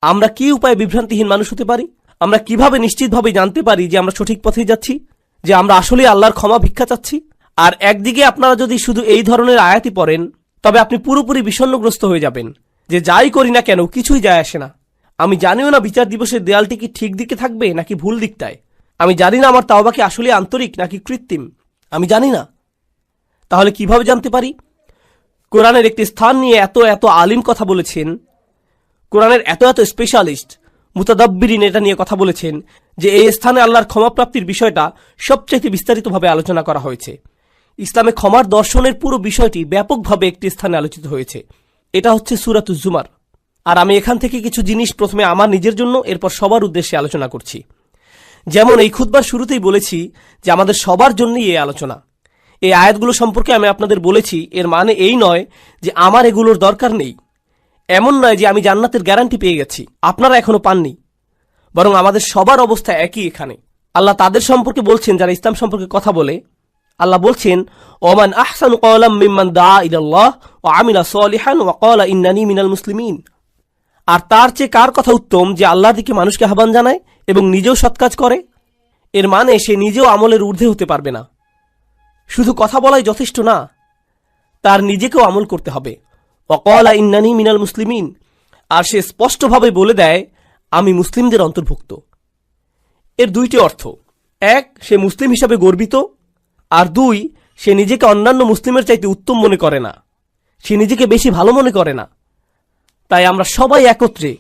আমরা কি উপায়ে বিভ্রান্তিহীন মানুষ হতে পারি? আমরা কিভাবে নিশ্চিতভাবে জানতে পারি যে আমরা সঠিক পথেই যাচ্ছি, যে আমরা আসলে আল্লাহর ক্ষমা ভিক্ষা চাচ্ছি? আর একদিকে আপনারা যদি শুধু এই ধরনের আয়াতই পড়েন, তবে আপনি পুরোপুরি বিষণ্ণগ্রস্ত হয়ে যাবেন যে যাই করি না কেন কিছুই যায় আসে না। আমি জানিও না বিচার দিবসের দেয়ালটি কি ঠিক দিকে থাকবে নাকি ভুল দিকটায়। আমি জানি না আমার তাওবা কি আসলে আন্তরিক নাকি কৃত্রিম। আমি জানি না। তাহলে কিভাবে জানতে পারি? কোরআনের একটি স্থান নিয়ে এত এত আলিম কথা বলেছেন, কোরআনের এত এত স্পেশালিস্ট মুতাদাব্বিরিন এটা নিয়ে কথা বলেছেন যে এই স্থানে আল্লাহর ক্ষমাপ্রাপ্তির বিষয়টা সবচাইতে বিস্তারিতভাবে আলোচনা করা হয়েছে। ইসলামে ক্ষমার দর্শনের পুরো বিষয়টি ব্যাপকভাবে একটি স্থানে আলোচিত হয়েছে। এটা হচ্ছে সূরাতুজ জুমার। আর আমি এখান থেকে কিছু জিনিস প্রথমে আমার নিজের জন্য, এরপর সবার উদ্দেশ্যে আলোচনা করছি। যেমন এই খুতবার শুরুতেই বলেছি যে আমাদের সবার জন্যই এই আলোচনা। এই আয়াতগুলো সম্পর্কে আমি আপনাদের বলেছি, এর মানে এই নয় যে আমার এগুলোর দরকার নেই। এমন নয় যে আমি জান্নাতের গ্যারান্টি পেয়ে গেছি, আপনারা এখনো পাননি। বরং আমাদের সবার অবস্থা একই এখানে। আল্লাহ তাদের সম্পর্কে বলছেন যারা ইসলাম সম্পর্কে কথা বলে। আল্লাহ বলছেন, ওমান আহসানু ক্বালাম মিম্মান দাআ ইলাল্লাহ ওয়া আমিলা সলিহান ওয়া ক্বালা ইন্নানি মিনাল মুসলিমিন। আর তার চেয়ে কার কথা উত্তম যে আল্লাহর দিকে মানুষকে আহ্বান জানায় এবং নিজেও সৎ কাজ করে? এর মানে সে নিজেও আমলের ঊর্ধ্বে হতে পারবে না। শুধু কথা বলাই যথেষ্ট না, তার নিজেকেও আমল করতে হবে। ওয়া ক্বালা ইন্নানি মিনাল মুসলিমিন। আর সে স্পষ্টভাবে বলে দেয়, আমি মুসলিমদের অন্তর্ভুক্ত। এর দুইটি অর্থ। এক, সে মুসলিম হিসাবে গর্বিত। আর দুই, সে নিজেকে অন্যান্য মুসলিমের চাইতে উত্তম মনে করে না, সে নিজেকে বেশি ভালো মনে করে না। তাই আমরা সবাই একত্রে,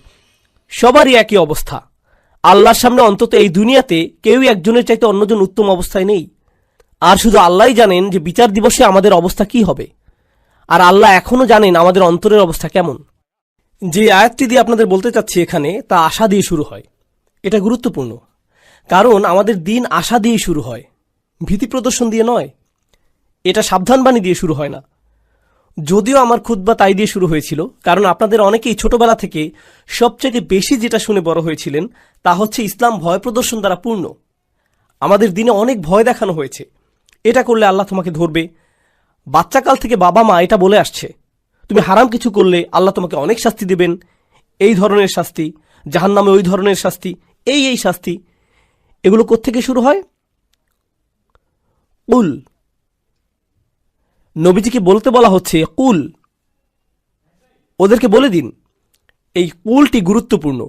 সবারই একই অবস্থা। আল্লাহর সামনে অন্তত এই দুনিয়াতে কেউই একজনের চাইতে অন্যজন উত্তম অবস্থায় নেই। আর শুধু আল্লাহই জানেন যে বিচার দিবসে আমাদের অবস্থা কি হবে। আর আল্লাহ এখনো জানেন আমাদের অন্তরের অবস্থা কেমন। যে আয়াতটি দিয়ে আপনাদের বলতে চাচ্ছি এখানে, তা আশা দিয়ে শুরু হয়। এটা গুরুত্বপূর্ণ, কারণ আমাদের দিন আশা দিয়ে শুরু হয়, ভীতি প্রদর্শন দিয়ে নয়। এটা সাবধানবাণী দিয়ে শুরু হয় না। যদিও আমার খুতবা তাই দিয়ে শুরু হয়েছিল, কারণ আপনাদের অনেকেই ছোটবেলা থেকে সবচেয়ে বেশি যেটা শুনে বড় হয়েছিলেন তা হচ্ছে ইসলাম ভয় প্রদর্শন দ্বারা পূর্ণ। আমাদের দিনে অনেক ভয় দেখানো হয়েছে, এটা করলে আল্লাহ তোমাকে ধরবে। বাচ্চাকাল থেকে বাবা মা এটা বলে আসছে, তুমি হারাম কিছু করলে আল্লাহ তোমাকে অনেক শাস্তি দেবেন, এই ধরনের শাস্তি, জাহান্নামে ওই ধরনের শাস্তি, এই শাস্তি। এগুলো কোত্থেকে শুরু হয়? কুল। নবীজিকে বলতে বলা হচ্ছে কুল, ওদেরকে বলে দিন। এই কুলটি গুরুত্বপূর্ণ,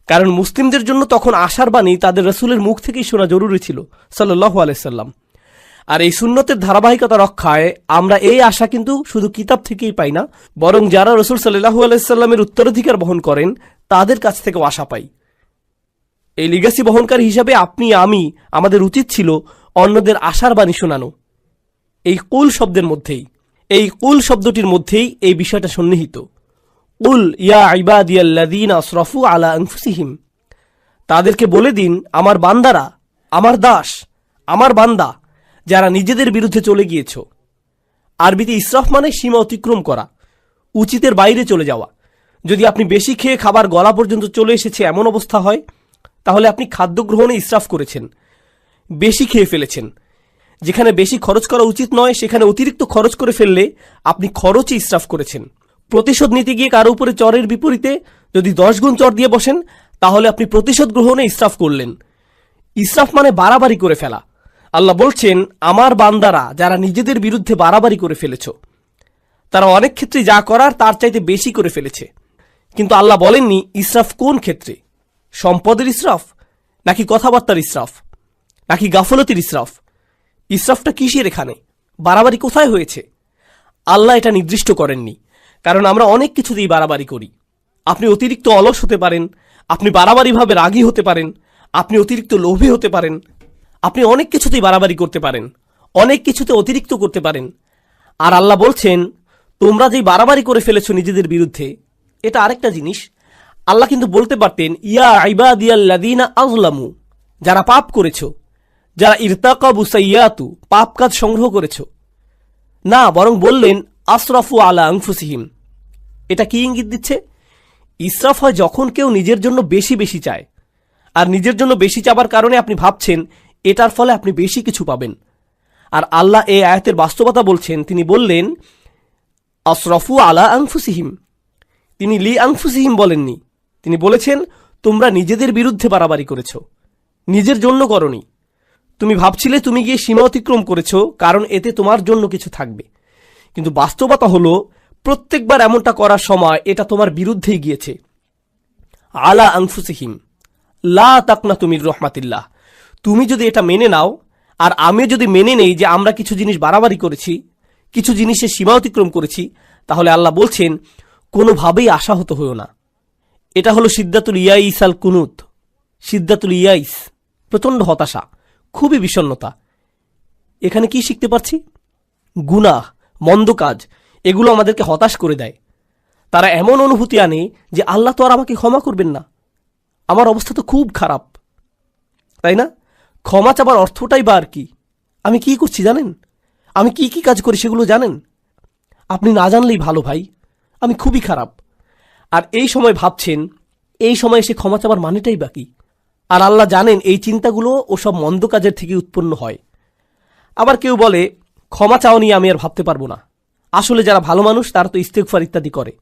কারণ মুসলিমদের জন্য তখন আশার বাণী তাদের রাসূলের মুখ থেকেই শোনা জরুরি ছিল সাল্লাল্লাহু আলাইহি সাল্লাম। আর এই সুন্নতের ধারাবাহিকতা রক্ষায় আমরা এই আশা কিন্তু শুধু কিতাব থেকেই পাই না, বরং যারা রাসূল সাল্লাল্লাহু আলাইহি সাল্লামের উত্তরাধিকার বহন করেন তাদের কাছ থেকেও আশা পাই। এই লিগাসি বহনকারী হিসাবে আপনি আমি, আমাদের উচিত ছিল অন্যদের আশার বাণী শোনানো। এই কুল শব্দের মধ্যেই, এই কুল শব্দটির মধ্যেই এই বিষয়টা সন্নিহিত। কুল ইয়া ইবাদিয়াল্লাযীনা আসরাফু আলা আনফুসিহিম। তাদেরকে বলে দিন, আমার বান্দারা, আমার দাস, আমার বান্দা যারা নিজেদের বিরুদ্ধে চলে গিয়েছ। আরবিতে ইসরাফ মানে সীমা অতিক্রম করা, উচিতের বাইরে চলে যাওয়া। যদি আপনি বেশি খেয়ে খাবার গলা পর্যন্ত চলে এসেছে এমন অবস্থা হয়, তাহলে আপনি খাদ্য গ্রহণে ইসরাফ করেছেন, বেশি খেয়ে ফেলেছেন। যেখানে বেশি খরচ করা উচিত নয় সেখানে অতিরিক্ত খরচ করে ফেললে আপনি খরচে ইসরাফ করেছেন। প্রতিশোধ নিতে গিয়ে কারো উপরে চরের বিপরীতে যদি 10 গুণ চর দিয়ে বসেন, তাহলে আপনি প্রতিশোধ গ্রহণে ইসরাফ করলেন। ইসরাফ মানে বাড়াবাড়ি করে ফেলা। আল্লাহ বলছেন, আমার বান্দারা যারা নিজেদের বিরুদ্ধে বাড়াবাড়ি করে ফেলেছ, তারা অনেক ক্ষেত্রে যা করার তার চাইতে বেশি করে ফেলেছে। কিন্তু আল্লাহ বলেননি ইসরাফ কোন ক্ষেত্রে, সম্পদের ইসরাফ নাকি কথাবার্তার ইসরাফ নাকি গাফলতির ইসরাফ। ইসরাফটা কিসের এখানে, বাড়াবাড়ি কোথায় হয়েছে? আল্লাহ এটা নির্দিষ্ট করেননি, কারণ আমরা অনেক কিছুতেই বাড়াবাড়ি করি। আপনি অতিরিক্ত অলস হতে পারেন, আপনি বাড়াবাড়িভাবে রাগী হতে পারেন, আপনি অতিরিক্ত লোভী হতে পারেন, আপনি অনেক কিছুতেই বাড়াবাড়ি করতে পারেন, অনেক কিছুতে অতিরিক্ত করতে পারেন। আর আল্লাহ বলছেন, তোমরা যেই বাড়াবাড়ি করে ফেলেছো নিজেদের বিরুদ্ধে, এটা আরেকটা জিনিস। আল্লাহ কিন্তু বলতে পারতেন ইয়া ইবাদিয়াল্লাযীনা আযলামু, যারা পাপ করেছো, যারা ইরতাকাবু সাইয়্যাতু, পাপ কাজ সংগ্রহ করেছো। না, বরং বললেন আসরাফু আলা আনফুসিহিম। এটা কি ইঙ্গিত দিচ্ছে? ইসরাফ হয় যখন কেউ নিজের জন্য বেশি বেশি চায়, আর নিজের জন্য বেশি চাবার কারণে আপনি ভাবছেন এটার ফলে আপনি বেশি কিছু পাবেন। আর আল্লাহ এই আয়াতের বাস্তবতা বলছেন, তিনি বললেন আসরাফু আলা আনফুসিহিম, তিনি লি আনফুসিহিম বলেননি। তিনি বলেছেন, তোমরা নিজেদের বিরুদ্ধে বাড়াবাড়ি করেছ, নিজের জন্য করনি। তুমি ভাবছিলে তুমি গিয়ে সীমা অতিক্রম করেছ, কারণ এতে তোমার জন্য কিছু থাকবে। কিন্তু বাস্তবতা হলো, প্রত্যেকবার এমনটা করার সময় এটা তোমার বিরুদ্ধেই গিয়েছে। আলা আনফুসিহিম লা তাকনাতু মির রহমাতিল্লাহ। তুমি যদি এটা মেনে নাও, আর আমি যদি মেনে নেই যে আমরা কিছু জিনিস বাড়াবাড়ি করেছি, কিছু জিনিসের সীমা অতিক্রম করেছি, তাহলে আল্লাহ বলছেন, কোনোভাবেই আশাহত হইও না। এটা হলো সিদ্দাতুল ইয়াইস আল কুনুত। সিদ্দাতুল ইয়াইস, প্রচণ্ড হতাশা, খুবই বিষণ্ণতা। এখানে কি শিখতে পারছি? গুনাহ, মন্দ কাজ, এগুলো আমাদেরকে হতাশ করে দেয়। তারা এমন অনুভূতি আনে যে আল্লাহ তো আর আমাকে ক্ষমা করবেন না, আমার অবস্থা তো খুব খারাপ, তাই না? ক্ষমা চাবার অর্থটাই বা আর কি? আমি কি করছি জানেন? আমি কি কি কাজ করি সেগুলো জানেন? আপনি না জানলেই ভালো ভাই, আমি খুবই খারাপ। আর এই সময় ভাবছেন, এই সময় এসে ক্ষমা চাবার মানেটাই বাকি। আর আল্লাহ জানেন এই চিন্তাগুলো ওসব মন্দ কাজের থেকে উৎপন্ন হয়। আবার কেউ বলে, ক্ষমা চাও নিয়ে আমি আর ভাবতে পারবো না। আসলে যারা ভালো মানুষ তারা তো ইস্তেগফার ইত্যাদি করে,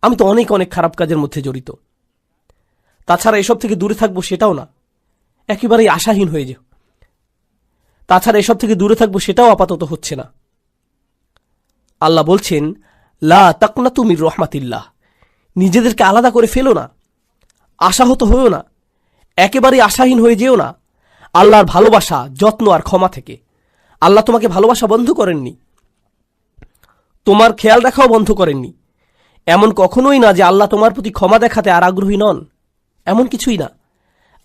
আমি তো অনেক অনেক খারাপ কাজের মধ্যে জড়িত। তাছাড়া এসব থেকে দূরে থাকবো সেটাও না, একেবারেই আশাহীন হয়ে যাও। তাছাড়া এসব থেকে দূরে থাকবো সেটাও আপাতত হচ্ছে না। আল্লাহ বলছেন, লা তাকনাতু মির রহমাতিল্লাহ। নিজেদেরকে আলাদা করে ফেলো না, আশাহত হয়েও না, একেবারেই আশাহীন হয়ে যেও না আল্লাহর ভালোবাসা, যত্ন আর ক্ষমা থেকে। আল্লাহ তোমাকে ভালোবাসা বন্ধ করেননি, তোমার খেয়াল রাখাও বন্ধ করেননি। এমন কখনোই না যে আল্লাহ তোমার প্রতি ক্ষমা দেখাতে আর আগ্রহী নন, এমন কিছুই না।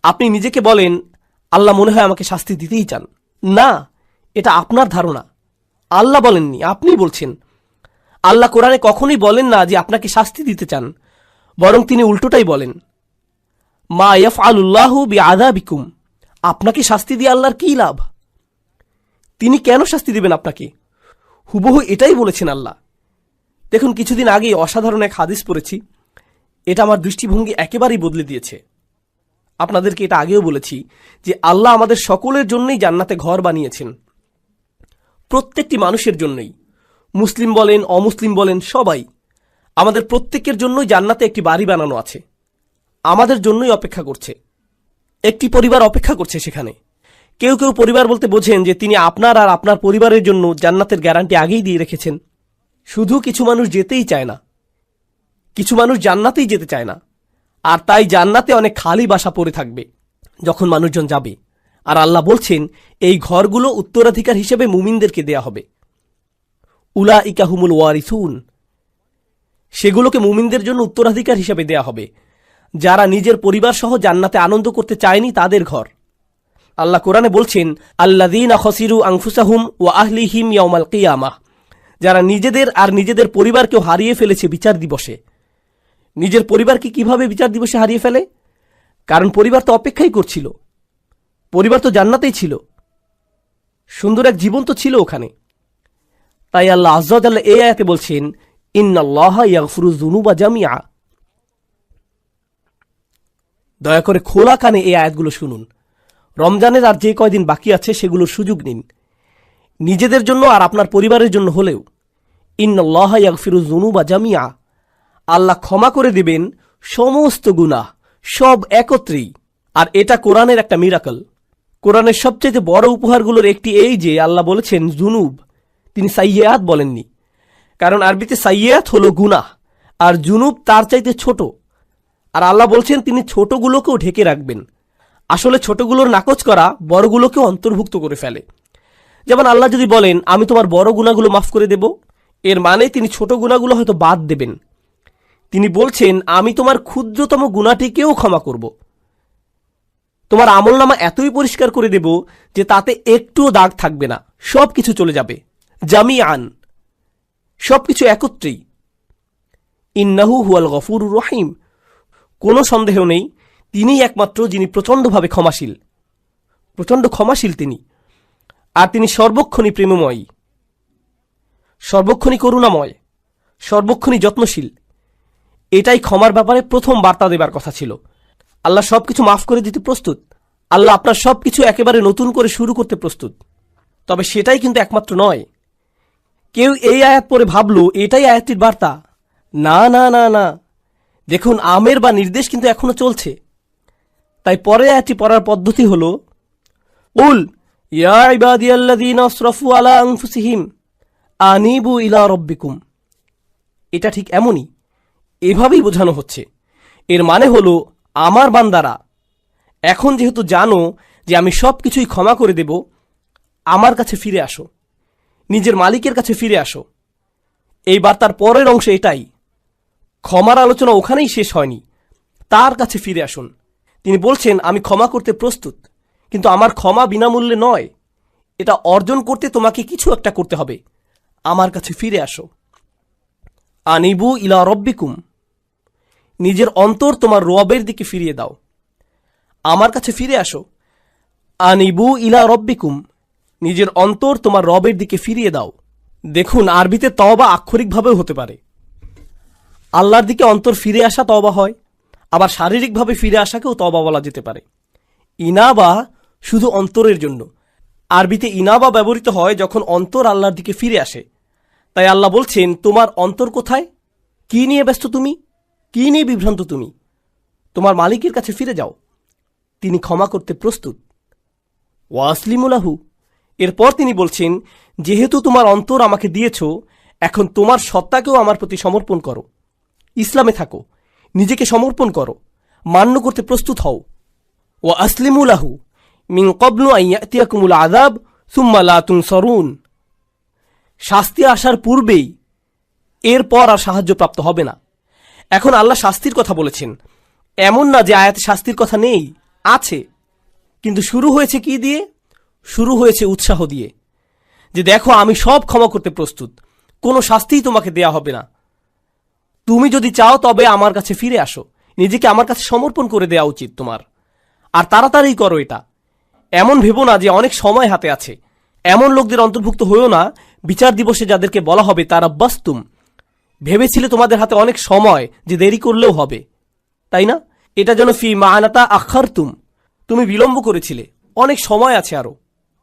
আপনি নিজেকে বলেন, আল্লাহ মনে হয় আমাকে শাস্তি দিতেই চান। না, এটা আপনার ধারণা, আল্লাহ বলেননি, আপনি বলছেন। আল্লাহ কোরআনে কখনোই বলেন না যে আপনাকে শাস্তি দিতে চান, বরং তিনি উল্টোটাই বলেন, মা ইয়াফআলুল্লাহু বিআযাবিকুম। আপনাকে শাস্তি দিয়ে আল্লাহর কি লাভ? তিনি কেন শাস্তি দিবেন আপনাকে? হুবহু এটাই বলেছেন আল্লাহ। দেখুন, কিছুদিন আগেই অসাধারণ এক হাদিস পড়েছি, এটা আমার দৃষ্টিভঙ্গি একেবারেই বদলে দিয়েছে। আপনাদেরকে এটা আগেও বলেছি যে আল্লাহ আমাদের সকলের জন্যই জান্নাতে ঘর বানিয়েছেন, প্রত্যেকটি মানুষের জন্যই, মুসলিম বলেন অমুসলিম বলেন সবাই, আমাদের প্রত্যেকের জন্যই জান্নাতে একটি বাড়ি বানানো আছে, আমাদের জন্যই অপেক্ষা করছে। একটি পরিবার অপেক্ষা করছে সেখানে। কেউ কেউ পরিবার বলতে বোঝেন যে তিনি আপনার আর আপনার পরিবারের জন্য জান্নাতের গ্যারান্টি আগেই দিয়ে রেখেছেন। শুধু কিছু মানুষ যেতেই চায় না, কিছু মানুষ জান্নাতেই যেতে চায় না, আর তাই জান্নাতে অনেক খালি বাসা পড়ে থাকবে যখন মানুষজন যাবে। আর আল্লাহ বলছেন, এই ঘরগুলো উত্তরাধিকার হিসেবে মুমিনদেরকে দেয়া হবে। উলাইকা হুমুল ওয়ারিসুন, সেগুলোকে মুমিনদের জন্য উত্তরাধিকার হিসেবে দেয়া হবে। যারা নিজের পরিবার সহ জান্নাতে আনন্দ করতে চায়নি তাদের ঘর। আল্লাহ কোরআনে বলছেন, আল্লাযীনা খাসিরু আনফুসাহুম ওয়া আহলিহিম ইয়াওমাল কিয়ামাহ। যারা নিজেদের আর নিজেদের পরিবারকেও হারিয়ে ফেলেছে বিচার দিবসে। নিজের পরিবারকে কিভাবে বিচার দিবসে হারিয়ে ফেলে? কারণ পরিবার তো অপেক্ষাই করছিল, পরিবার তো জান্নাতেই ছিল, সুন্দর এক জীবন তো ছিল ওখানে। তাই আল্লাহ আযজা ওয়া জাল্লা এই আয়াতে বলছেন, ইন্নাল্লাহা ইয়াগফিরুয যুনুবা জামিআ। দয়া করে খোলা কানে এই আয়াতগুলো শুনুন। রমজানের আর যে কয়দিন বাকি আছে সেগুলোর সুযোগ নিন, নিজেদের জন্য আর আপনার পরিবারের জন্য হলেও। ইন্নাল্লাহা ইয়াগফিরুয যুনুবা জামিআ। আল্লাহ ক্ষমা করে দিবেন সমস্ত গুনাহ, সব একত্রেই। আর এটা কোরআনের একটা মিরাকল। কোরআনের সবচেয়ে বড় উপহারগুলোর একটি এই যে আল্লাহ বলেছেন জুনুব, তিনি সাইয়্যাত বলেননি। কারণ আরবিতে সাইয়্যাত হলো গুনাহ, আর জুনুব তার চাইতে ছোট। আর আল্লাহ বলছেন তিনি ছোটগুলোকেও ঢেকে রাখবেন। আসলে ছোটগুলোর নাকচ করা বড়গুলোকেও অন্তর্ভুক্ত করে ফেলে। যেমন আল্লাহ যদি বলেন, আমি তোমার বড় গুনাহগুলো মাফ করে দেব, এর মানে তিনি ছোট গুনাহগুলো হয়তো বাদ দেবেন। তিনি বলছেন, আমি তোমার ক্ষুদ্রতম গুনাহটিকেও ক্ষমা করব। তোমার আমলনামা এতই পরিষ্কার করে দেব যে তাতে একটুও দাগ থাকবে না, সবকিছু চলে যাবে জামিআন, সবকিছু একত্রেই। ইন্নাহু হুয়াল গফুরুর রহিম। কোনো সন্দেহ নেই, তিনিই একমাত্র যিনি প্রচণ্ডভাবে ক্ষমাশীল, প্রচণ্ড ক্ষমাশীল তিনি। আর তিনি সর্বক্ষণই প্রেমময়ী, সর্বক্ষণই করুণাময়, সর্বক্ষণই যত্নশীল। এটাই ক্ষমার ব্যাপারে প্রথম বার্তা দেবার কথা ছিল। আল্লাহ সবকিছু মাফ করে দিতে প্রস্তুত। আল্লাহ আপনার সবকিছু একেবারে নতুন করে শুরু করতে প্রস্তুত। তবে সেটাই কিন্তু একমাত্র নয়। কেউ এই আয়াত পড়ে ভাবল এটাই আয়াতটির বার্তা। না না না না, দেখুন, আমের বা নির্দেশ কিন্তু এখনো চলছে। তাই পরে আয়াতটি পড়ার পদ্ধতি হল, উল ইয়া ইবাদিয়াল্লাযীনা আসরাফু আলা আনফুসিহিম আনিবু ইলা রাব্বিকুম। এটা ঠিক এমনই, এভাবেই বোঝানো হচ্ছে। এর মানে হলো, আমার বান্দারা, এখন যেহেতু জানো যে আমি সব কিছুই ক্ষমা করে দেব, আমার কাছে ফিরে আসো, নিজের মালিকের কাছে ফিরে আসো। এই বার্তার পরের অংশে এটাই। ক্ষমার আলোচনা ওখানেই শেষ হয়নি, তার কাছে ফিরে আসুন। তিনি বলছেন, আমি ক্ষমা করতে প্রস্তুত, কিন্তু আমার ক্ষমা বিনামূল্যে নয়। এটা অর্জন করতে তোমাকে কিছু একটা করতে হবে। আমার কাছে ফিরে আসো। আনিবু ইলা রব্বিকুম, নিজের অন্তর তোমার রবের দিকে ফিরিয়ে দাও। আমার কাছে ফিরে আসো। আনিবু ইলা রব্বিকুম, নিজের অন্তর তোমার রবের দিকে ফিরিয়ে দাও। দেখুন, আরবিতে তওবা আক্ষরিকভাবেও হতে পারে। আল্লাহর দিকে অন্তর ফিরে আসা তওবা হয়, আবার শারীরিকভাবে ফিরে আসাকেও তওবা বলা যেতে পারে। ইনাবা শুধু অন্তরের জন্য। আরবিতে ইনাবা ব্যবহৃত হয় যখন অন্তর আল্লাহর দিকে ফিরে আসে। তাই আল্লাহ বলছেন, তোমার অন্তর কোথায়? কি নিয়ে ব্যস্ত তুমি? কি নিয়ে বিভ্রান্ত তুমি? তোমার মালিকের কাছে ফিরে যাও, তিনি ক্ষমা করতে প্রস্তুত। ওয়াসলিমুলাহু, এরপর তিনি বলছেন, যেহেতু তোমার অন্তর আমাকে দিয়েছ, এখন তোমার সত্তাকেও আমার প্রতি সমর্পণ করো। ইসলামে থাকো, নিজেকে সমর্পণ করো, মান্য করতে প্রস্তুত হও। ওয়া আসলিমুলাহু মিন ক্বাবলু আন ইয়াতিয়াকুমুল আযাব সুম্মা লা তুনসারুন। শাস্তি আসার পূর্বেই, এরপর আর সাহায্য প্রাপ্ত হবে না। এখন আল্লাহ শাস্তির কথা বলেছেন। এমন না যে আয়াতে শাস্তির কথা নেই, আছে, কিন্তু শুরু হয়েছে কি দিয়ে? শুরু হয়েছে উৎসাহ দিয়ে, যে দেখো আমি সব ক্ষমা করতে প্রস্তুত, কোনো শাস্তিই তোমাকে দেয়া হবে না। তুমি যদি চাও তবে আমার কাছে ফিরে আসো, নিজেকে আমার কাছে সমর্পণ করে দেওয়া উচিত তোমার। আর তাড়াতাড়ি করো এটা। এমন ভেবো না যে অনেক সময় হাতে আছে। এমন লোকদের অন্তর্ভুক্ত হয়েও না বিচার দিবসে যাদেরকে বলা হবে তারা বাস্তুম। ভেবেছিলে তোমাদের হাতে অনেক সময়, যে দেরি করলেও হবে, তাই না? এটা যেন ফি মাআনাতা আখারতুম, তুমি বিলম্ব করেছিলে, অনেক সময় আছে আরো,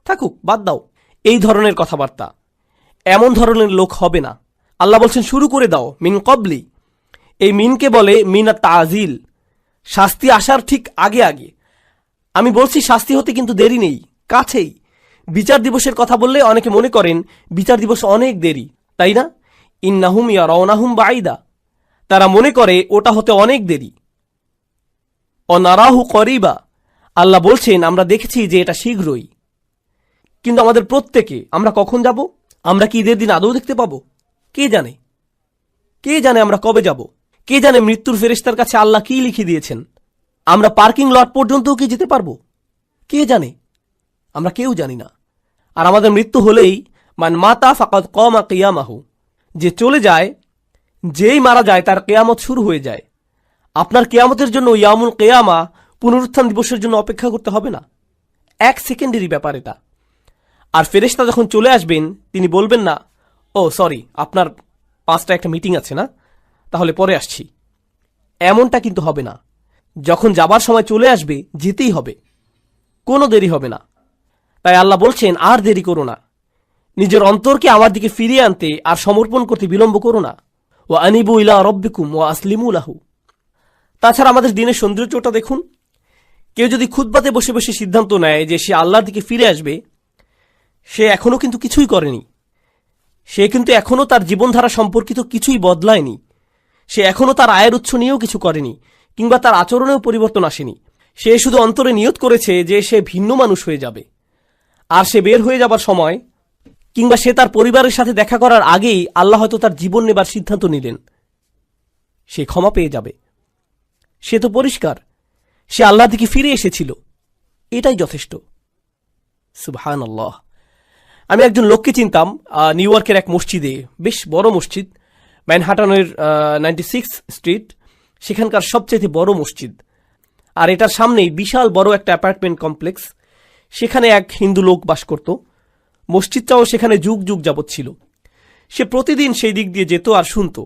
থাকুক, বাদ দাও। এই ধরনের কথাবার্তা, এমন ধরনের লোক হবে না। আল্লাহ বলছেন, শুরু করে দাও মিন কবলি। এই মিনকে বলে মিনা তাজিল, শাস্তি আসার ঠিক আগে আগে। আমি বলছি শাস্তি হতে কিন্তু দেরি নেই, কাছেই। বিচার দিবসের কথা বললে অনেকে মনে করেন বিচার দিবস অনেক দেরি, তাই না? ইন্নাহুম ইয়ারাউনাহুম বাঈদা, তারা মনে করে ওটা হতে অনেক দেরি। অনারাহু করিবা, আল্লাহ বলছেন আমরা দেখেছি যে এটা শীঘ্রই। কিন্তু আমাদের প্রত্যেকে, আমরা কখন যাব? আমরা কি ঈদের দিন আদৌ দেখতে পাবো? কে জানে? কে জানে আমরা কবে যাব? কে জানে মৃত্যুর ফেরেশতার কাছে আল্লাহ কি লিখে দিয়েছেন? আমরা পার্কিং লট পর্যন্তও কি যেতে পারবো? কে জানে? আমরা কেউ জানি না। আর আমাদের মৃত্যু হলেই মান মাতা ফাকাদ কামা কিয়ামাহু, যে চলে যায়, যেই মারা যায় তার কিয়ামত শুরু হয়ে যায়। আপনার কিয়ামতের জন্য ইয়ামুল কিয়ামা, পুনরুত্থান দিবসের জন্য অপেক্ষা করতে হবে না। এক সেকেন্ডেরই ব্যাপার এটা। আর ফেরেশতা যখন চলে আসবেন, তিনি বলবেন না, ও সরি, আপনার 5টা একটা মিটিং আছে না, তাহলে পরে আসছি। এমনটা কিন্তু হবে না। যখন যাবার সময় চলে আসবে, যেতেই হবে, কোনো দেরি হবে না। তাই আল্লাহ বলছেন, আর দেরি করো না, নিজের অন্তরকে আমার দিকে ফিরিয়ে আনতে আর সমর্পণ করতে বিলম্ব করো না। ওয়া আনিবু ইলা রাব্বিকুম ওয়া আসলিমু লাহু। তাছাড়া আমাদের দিনের সৌন্দর্যটা দেখুন। কেউ যদি খুতবাতে বসে বসে সিদ্ধান্ত নেয় যে সে আল্লাহর দিকে ফিরে আসবে, সে এখনো কিন্তু কিছুই করেনি। সে কিন্তু এখনো তার জীবনধারা সম্পর্কিত কিছুই বদলায়নি। সে এখনো তার আয়ের উৎস নিয়েও কিছু করেনি, কিংবা তার আচরণেও পরিবর্তন আসেনি। সে শুধু অন্তরে নিয়ত করেছে যে সে ভিন্ন মানুষ হয়ে যাবে। আর সে বের হয়ে যাবার সময়, কিংবা সে তার পরিবারের সাথে দেখা করার আগেই আল্লাহ হয়তো তার জীবন নেবার সিদ্ধান্ত নিলেন। সে ক্ষমা পেয়ে যাবে। সে তো পরিষ্কার, সে আল্লাহ দিকে ফিরে এসেছিল, এটাই যথেষ্ট। সুবহানাল্লাহ। আমি একজন লোককে চিনতাম নিউ ইয়র্কের এক মসজিদে, বেশ বড় মসজিদ, ম্যানহাটনের 96 স্ট্রিট, সেখানকার সবচেয়ে বড় মসজিদ। আর এটার সামনেই বিশাল বড় একটা অ্যাপার্টমেন্ট কমপ্লেক্স। সেখানে এক হিন্দু লোক বাস করত। মসজিদটাও সেখানে যুগ যুগ যাবৎ ছিল। সে প্রতিদিন সেই দিক দিয়ে যেত আর শুনত,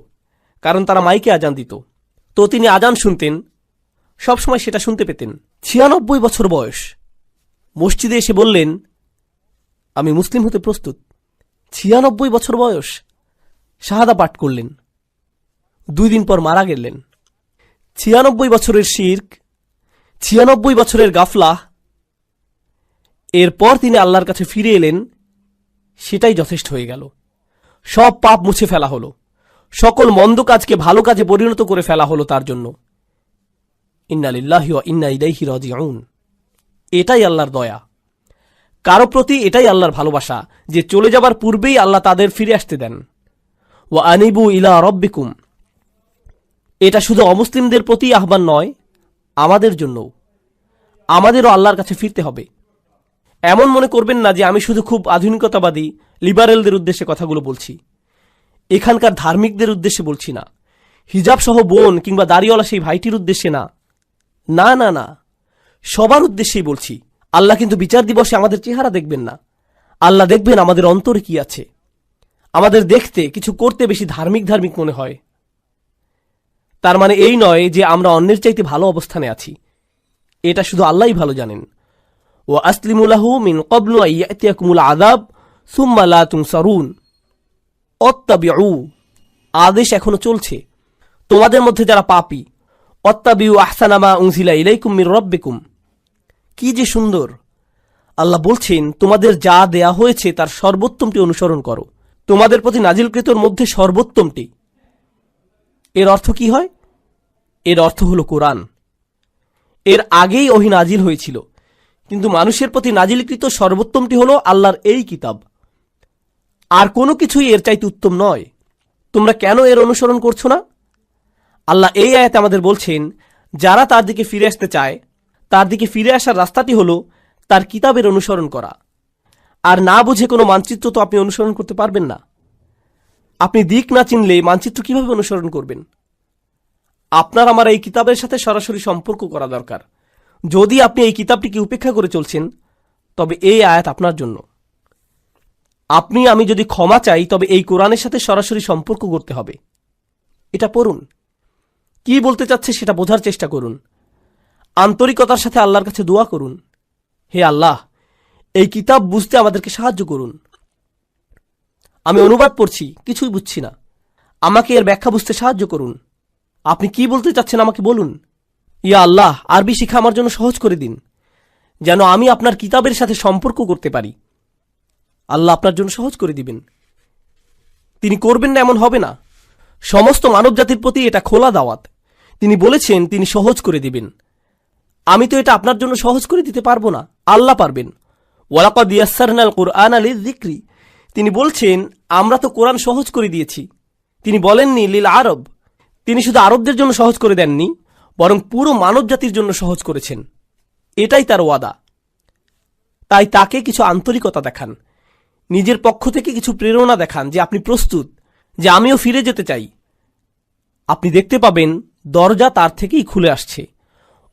কারণ তারা মাইকে আজান দিত। তো তিনি আজান শুনতেন, সবসময় সেটা শুনতে পেতেন। 96 বছর বয়স। মসজিদে এসে বললেন, আমি মুসলিম হতে প্রস্তুত। 96 বছর বয়স। শাহাদা পাঠ করলেন। 2 দিন পর মারা গেলেন। 96 বছরের শিরক, 96 বছরের গাফলা, এরপর তিনি আল্লাহর কাছে ফিরে এলেন, সেটাই যথেষ্ট হয়ে গেল। সব পাপ মুছে ফেলা হলো, সকল মন্দ কাজকে ভালো কাজে পরিণত করে ফেলা হলো তার জন্য। ইন্না লিল্লাহি ওয়া ইন্না ইলাইহি রাজিউন। এটাই আল্লাহর দয়া, কারো প্রতি এটাই আল্লাহর ভালোবাসা যে চলে যাবার পূর্বেই আল্লাহ তাদের ফিরে আসতে দেন। ওয়া আনিবু ইলা রাব্বিকুম। এটা শুধু অমুসলিমদের প্রতি আহ্বান নয়, আমাদের জন্যও। আমাদেরও আল্লাহর কাছে ফিরতে হবে। এমন মনে করবেন না যে আমি শুধু খুব আধুনিকতাবাদী লিবারেলদের উদ্দেশ্যে কথাগুলো বলছি, এখানকার ধার্মিকদের উদ্দেশ্যে বলছি না, হিজাব সহ বোন কিংবা দাড়িওয়ালা সেই ভাইটির উদ্দেশ্যে না, না না না, সবার উদ্দেশ্যেই বলছি। আল্লাহ কিন্তু বিচার দিবসে আমাদের চেহারা দেখবেন না, আল্লাহ দেখবেন আমাদের অন্তরে কি আছে। আমাদের দেখতে কিছু করতে বেশি ধার্মিক ধার্মিক মনে হয়, তার মানে এই নয় যে আমরা অন্যের চাইতে ভালো অবস্থানে আছি, এটা শুধু আল্লাহই ভালো জানেন। ওয়া আসলিমু লাহু মিন ক্বাবলু আন ইয়াতিয়াকুমুল আযাব সুম্মা লা তুনসারুন। অত্তাবিউ, আদেশ এখনো চলছে। তোমাদের মধ্যে যারা পাপী, অত্তাবিউ আহসানা মা উনজিলা ইলাইকুম মির রাব্বিকুম। কি যে সুন্দর! আল্লাহ বলছেন, তোমাদের যা দেয়া হয়েছে তার সর্বোত্তমটি অনুসরণ করো, তোমাদের প্রতি নাজিলকৃতর মধ্যে সর্বোত্তমটি। এর অর্থ কি হয়? এর অর্থ হলো কোরআন। এর আগেই ওহী নাজিল হয়েছিল, কিন্তু মানুষের প্রতি নাজিলকৃত সর্বোত্তমটি হলো আল্লাহর এই কিতাব। আর কোনো কিছুই এর চাইতে উত্তম নয়। তোমরা কেন এর অনুসরণ করছো না? আল্লাহ এই আয়াতে আমাদের বলছেন, যারা তার দিকে ফিরে আসতে চায়, তার দিকে ফিরে আসার রাস্তাটি হলো তার কিতাবের অনুসরণ করা। আর না বুঝে কোনো মানচিত্র তো আপনি অনুসরণ করতে পারবেন না। আপনি দিক না চিনলে মানচিত্র কিভাবে অনুসরণ করবেন? আপনার আমার এই কিতাবের সাথে সরাসরি সম্পর্ক করা দরকার। যদি আপনি এই কিতাবটিকে উপেক্ষা করে চলছেন, তবে এই আয়াত আপনার জন্য। আপনি আমি যদি ক্ষমা চাই, তবে এই কোরআনের সাথে সরাসরি সম্পর্ক করতে হবে। এটা পড়ুন, কি বলতে চাচ্ছে সেটা বোঝার চেষ্টা করুন, আন্তরিকতার সাথে আল্লাহর কাছে দোয়া করুন, হে আল্লাহ, এই কিতাব বুঝতে আমাদেরকে সাহায্য করুন। আমি অনুবাদ পড়ছি, কিছুই বুঝছি না, আমাকে এর ব্যাখ্যা বুঝতে সাহায্য করুন। আপনি কি বলতে চাচ্ছেন আমাকে বলুন। ইয়া আল্লাহ, আরবি শিখা আমার জন্য সহজ করে দিন, যেন আমি আপনার কিতাবের সাথে সম্পর্ক করতে পারি। আল্লাহ আপনার জন্য সহজ করে দিবেন। তিনি করবেন না এমন হবে না। সমস্ত মানব জাতির প্রতি এটা খোলা দাওয়াত। তিনি বলেছেন তিনি সহজ করে দিবেন। আমি তো এটা আপনার জন্য সহজ করে দিতে পারবো না, আল্লাহ পারবেন। ওয়ালাকাদ ইয়াসসারনাল কুরআনা লিযিকরি। তিনি বলছেন আমরা তো কোরআন সহজ করে দিয়েছি। তিনি বলেননি লিল আরব। তিনি শুধু আরবদের জন্য সহজ করে দেননি, বরং পুরো মানব জাতির জন্য সহজ করেছেন। এটাই তার ওয়াদা। তাই তাকে কিছু আন্তরিকতা দেখান, নিজের পক্ষ থেকে কিছু প্রেরণা দেখান যে আপনি প্রস্তুত, যে আমিও ফিরে যেতে চাই। আপনি দেখতে পাবেন দরজা তার থেকেই খুলে আসছে।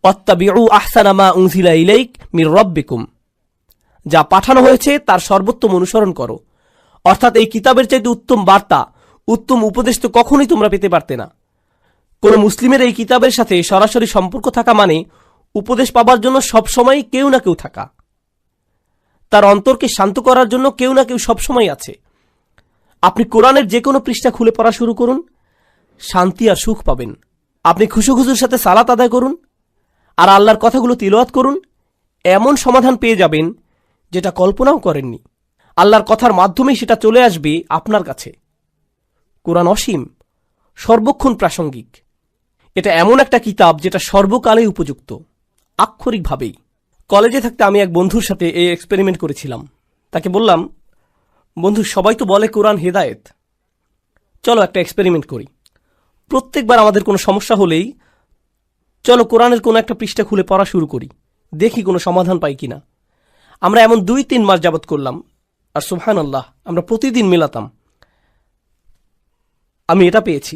অত্তাবিউ আহসানা মা উনজিলা ইলাইক মির রাব্বিকুম। যা পাঠানো হয়েছে তার সর্বোত্তম অনুসরণ করো। অর্থাৎ এই কিতাবের চাইতে উত্তম বার্তা, উত্তম উপদেশ তো কখনোই তোমরা পেতে পারতে না। কোন মুসলিমের এই কিতাবের সাথে সরাসরি সম্পর্ক থাকা মানে উপদেশ পাবার জন্য সবসময় কেউ না কেউ থাকা, তার অন্তরকে শান্ত করার জন্য কেউ না কেউ সবসময় আছে। আপনি কোরআনের যে কোনো পৃষ্ঠা খুলে পড়া শুরু করুন, শান্তি আর সুখ পাবেন। আপনি খুশুখুজুর সাথে সালাত আদায় করুন আর আল্লাহর কথাগুলো তিলাওয়াত করুন, এমন সমাধান পেয়ে যাবেন যেটা কল্পনাও করেননি। আল্লাহর কথার মাধ্যমেই সেটা চলে আসবে আপনার কাছে। কোরআন অসীম, সর্বক্ষণ প্রাসঙ্গিক। এটা এমন একটা কিতাব যেটা সর্বকালেই উপযুক্ত, আক্ষরিকভাবেই। কলেজে থাকতে আমি এক বন্ধুর সাথে এই এক্সপেরিমেন্ট করেছিলাম। তাকে বললাম, বন্ধু, সবাই তো বলে কোরআন হেদায়েত, চলো একটা এক্সপেরিমেন্ট করি। প্রত্যেকবার আমাদের কোনো সমস্যা হলেই চলো কোরআনের কোনো একটা পৃষ্ঠা খুলে পড়া শুরু করি, দেখি কোনো সমাধান পাই কিনা। আমরা এমন 2-3 মাস যাবত করলাম, আর সুবহানাল্লাহ, আমরা প্রতিদিন মেলাতাম। আমি এটা পেয়েছি,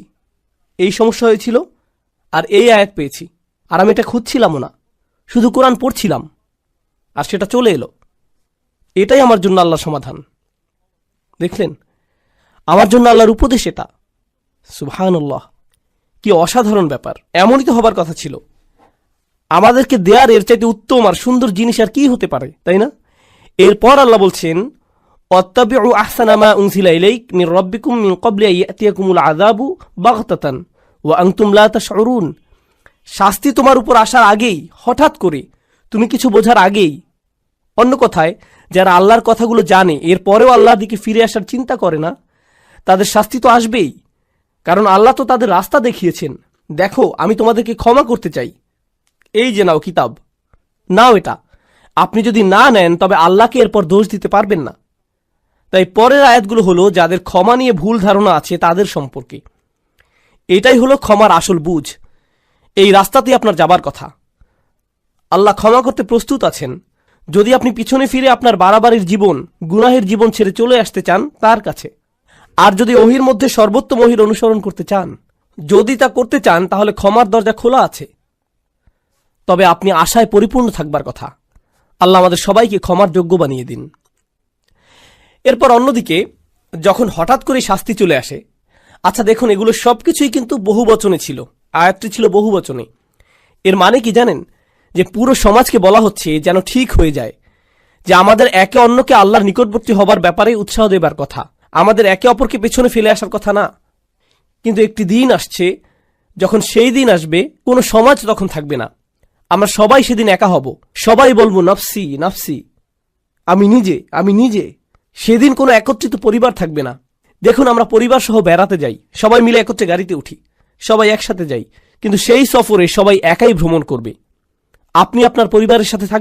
এই সমস্যা হয়েছিল, আর এই আয়াত পেয়েছি, আর আমি এটা খুঁজছিলামও না, শুধু কোরআন পড়ছিলাম আর সেটা চলে এলো। এটাই আমার জন্য আল্লাহর সমাধান। দেখলেন, আমার জন্য আল্লাহর উপদেশ এটা। সুবহানাল্লাহ, কি অসাধারণ ব্যাপার! এমনই তো হবার কথা ছিল। আমাদেরকে দেয়ার এর চাইতে উত্তম আর সুন্দর জিনিস আর কি হতে পারে, তাই না? এরপর আল্লাহ বলছেন, অত্তাবিউ আহসানা মা উনজিলা ইলাইক মির রাব্বিকুম মিন ক্বাবলি আন ইয়াতিয়াকুমুল আযাবু বাগতাতান ওয়া আনতুম লা তাশউরুন। শাস্তি তোমার উপর আসার আগেই, হঠাৎ করে, তুমি কিছু বোঝার আগেই। অন্য কথায়, যারা আল্লাহর কথাগুলো জানে এরপরেও আল্লাহর দিকে ফিরে আসার চিন্তা করে না, তাদের শাস্তি তো আসবেই। কারণ আল্লাহ তো তাদের রাস্তা দেখিয়েছেন, দেখো আমি তোমাদেরকে ক্ষমা করতে চাই, এই যে নাও কিতাব, নাও এটা। আপনি যদি না নেন তবে আল্লাহকে এরপর দোষ দিতে পারবেন না। তাই পরের আয়াতগুলো হলো যাদের ক্ষমা নিয়ে ভুল ধারণা আছে তাদের সম্পর্কে। এটাই হলো ক্ষমার আসল বুঝ। এই রাস্তাতেই আপনার যাবার কথা। আল্লাহ ক্ষমা করতে প্রস্তুত আছেন যদি আপনি পিছনে ফিরে আপনার বাড়াবাড়ির জীবন, গুনাহের জীবন ছেড়ে চলে আসতে চান তার কাছে। আর যদি ওহির মধ্যে সর্বোত্তম ওহির অনুসরণ করতে চান, যদি তা করতে চান, তাহলে ক্ষমার দরজা খোলা আছে। তবে আপনি আশায় পরিপূর্ণ থাকবার কথা। আল্লাহ আমাদের সবাইকে ক্ষমার যোগ্য বানিয়ে দিন। এরপর অন্যদিকে যখন হঠাৎ করে শাস্তি চলে আসে, আচ্ছা দেখুন, এগুলো সবকিছুই কিন্তু বহুবচনে ছিল। আয়াতটি ছিল বহুবচনে। এর মানে কি জানেন? যে পুরো সমাজকে বলা হচ্ছে যেন ঠিক হয়ে যায় যে আমাদের একে অন্যকে আল্লাহর নিকটবর্তী হবার ব্যাপারে উৎসাহ দেবার কথা, আমাদের একে অপরকে পেছনে ফেলে আসার কথা না। কিন্তু একটি দিন আসছে, যখন সেই দিন আসবে কোনো সমাজ তখন থাকবে না। আমরা সবাই সেদিন একা হব, সবাই বলবো নফসি নফসি, আমি নিজে আমি নিজে। সেদিন কোনো একত্রিত পরিবার থাকবে না। দেখুন, আমরা পরিবার সহ বেড়াতে যাই, সবাই মিলে একত্রে গাড়িতে উঠি, সবাই একসাথে যাই, কিন্তু সেই সফরে সবাই একাই ভ্রমণ করবে। আপনি আপনার পরিবারের সাথে থাকবেন।